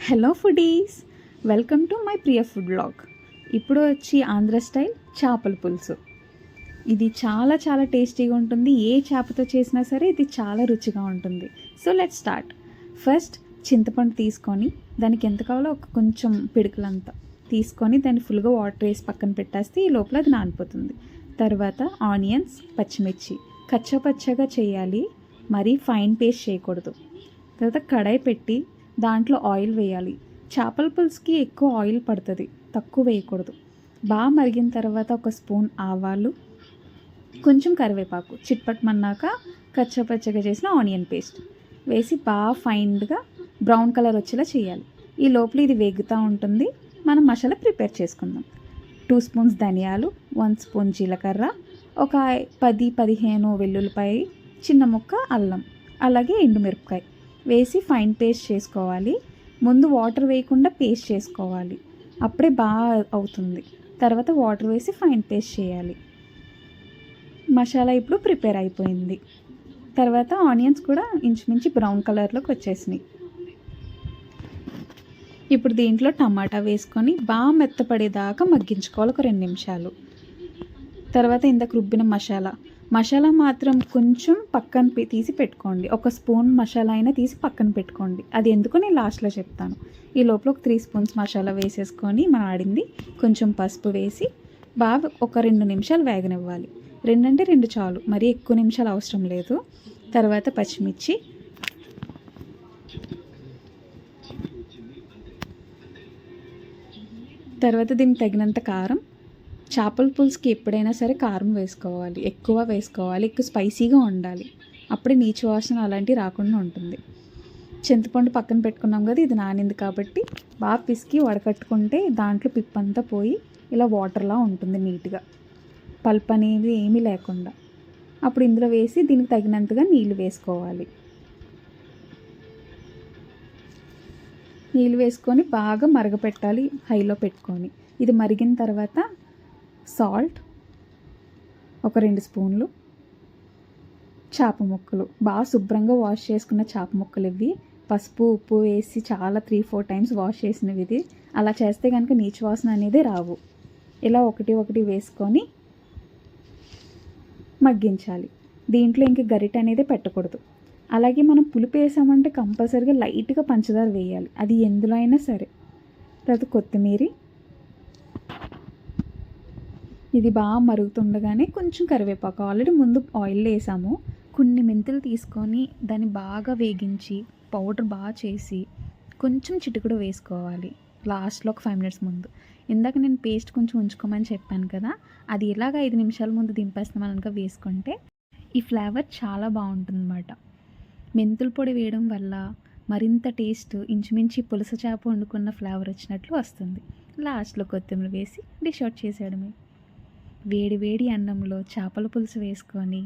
Hello foodies, welcome to my Priya food vlog. ఇప్పుడు వచ్చి Andhra style చేపల పులుసు. ఇది చాలా చాలా టేస్టీగా ఉంటుంది. ఏ చేపతో చేసినా సరే ఇది చాలా రుచిగా ఉంటుంది. So let's start. ఫస్ట్ చింతపండు తీసుకొని దానికి ఎంత కావాలో ఒక కొంచెం పిడుకులంతా తీసుకొని దాన్ని ఫుల్గా వాటర్ వేసి పక్కన పెట్టేస్తే ఈ లోపల అది నానిపోతుంది. తర్వాత ఆనియన్స్, పచ్చిమిర్చి కచ్చపచ్చగా చేయాలి, మరీ ఫైన్ పేస్ట్ చేయకూడదు. తర్వాత కడాయి పెట్టి దాంట్లో ఆయిల్ వేయాలి. చేపల పులుసుకి ఎక్కువ ఆయిల్ పడుతుంది, తక్కువ వేయకూడదు. బాగా మరిగిన తర్వాత ఒక స్పూన్ ఆవాలు, కొంచెం కరివేపాకు చిట్పట్టమన్నాక కచ్చపచ్చగా చేసిన ఆనియన్ పేస్ట్ వేసి బాగా ఫైన్గా బ్రౌన్ కలర్ వచ్చేలా చేయాలి. ఈ లోపల ఇది వేగుతూ ఉంటుంది. మనం మసాలా ప్రిపేర్ చేసుకుందాం. 2 స్పూన్స్ ధనియాలు, 1 స్పూన్ జీలకర్ర, ఒక 10-15 వెల్లుల్లిపాయ, చిన్న ముక్క అల్లం, అలాగే ఎండుమిరపకాయ వేసి ఫైన్ పేస్ట్ చేసుకోవాలి. ముందు వాటర్ వేయకుండా పేస్ట్ చేసుకోవాలి, అప్పుడే బాగా అవుతుంది. తర్వాత వాటర్ వేసి ఫైన్ పేస్ట్ చేయాలి. మసాలా ఇప్పుడు ప్రిపేర్ అయిపోయింది. తర్వాత ఆనియన్స్ కూడా ఇంచుమించు బ్రౌన్ కలర్లోకి వచ్చేసినాయి. ఇప్పుడు దీంట్లో టమాటా వేసుకొని బాగా మెత్తపడేదాకా మగ్గించుకోవాలి, ఒక 2 నిమిషాలు. తర్వాత ఇందాక రుబ్బిన మసాలా మాత్రం కొంచెం పక్కన తీసి పెట్టుకోండి. ఒక స్పూన్ మసాలా అయినా తీసి పక్కన పెట్టుకోండి. అది ఎందుకు నేను లాస్ట్లో చెప్తాను. ఈ లోపల ఒక 3 స్పూన్స్ మసాలా వేసేసుకొని మనం ఆడింది కొంచెం పసుపు వేసి బాగా ఒక 2 నిమిషాలు వేగనివ్వాలి. 2 అంటే 2 చాలు, మరీ ఎక్కువ నిమిషాలు అవసరం లేదు. తర్వాత పచ్చిమిర్చి, తర్వాత దీనికి తగినంత కారం. చేపల పులుసుకి ఎప్పుడైనా సరే కారం వేసుకోవాలి, ఎక్కువ వేసుకోవాలి, ఎక్కువ స్పైసీగా ఉండాలి. అప్పుడే నీచు వాసన అలాంటివి రాకుండా ఉంటుంది. చింతపండు పక్కన పెట్టుకున్నాం కదా, ఇది నానింది కాబట్టి బాగా పిసికి వడకట్టుకుంటే దాంట్లో పిప్పంతా పోయి ఇలా వాటర్లా ఉంటుంది నీట్గా, పల్ప్ అనేది ఏమీ లేకుండా. అప్పుడు ఇందులో వేసి దీనికి తగినంతగా నీళ్ళు వేసుకోవాలి. నీళ్ళు వేసుకొని బాగా మరగపెట్టాలి హైలో పెట్టుకొని. ఇది మరిగిన తర్వాత సాల్ట్ ఒక 2 స్పూన్లు, చేప ముక్కలు బాగా శుభ్రంగా వాష్ చేసుకున్న చేప ముక్కలు ఇవి, పసుపు ఉప్పు వేసి చాలా 3-4 టైమ్స్ వాష్ చేసినవి. ఇది అలా చేస్తే కనుక నీచు వాసన అనేది రావు. ఇలా ఒకటి వేసుకొని మగ్గించాలి. దీంట్లో ఇంక గరిటె అనేది పెట్టకూడదు. అలాగే మనం పులుపు వేసామంటే కంపల్సరీగా లైట్గా పంచదార వేయాలి, అది ఎందులో అయినా సరే. తర్వాత కొత్తిమీర, ఇది బాగా మరుగుతుండగానే కొంచెం కరివేపాకు, ఆల్రెడీ ముందు ఆయిల్ వేసాము. కొన్ని మెంతులు తీసుకొని దాన్ని బాగా వేగించి పౌడర్ బాగా చేసి కొంచెం చిటికెడు వేసుకోవాలి లాస్ట్లో ఒక 5 మినిట్స్ ముందు. ఇందాక నేను పేస్ట్ కొంచెం ఉంచుకోమని చెప్పాను కదా, అది ఇలాగ 5 నిమిషాల ముందు దింపేస్తామని కనుక వేసుకుంటే ఈ ఫ్లేవర్ చాలా బాగుంటుందన్నమాట. మెంతుల పొడి వేయడం వల్ల మరింత టేస్ట్, ఇంచుమించి పులస చేప వండుకున్న ఫ్లేవర్ వచ్చినట్లు వస్తుంది. లాస్ట్లో కొత్తిమీర వేసి డిష్ అవుట్ చేసేయడమే. వేడి వేడి అన్నంలో చేపల పులుసు వేసుకొని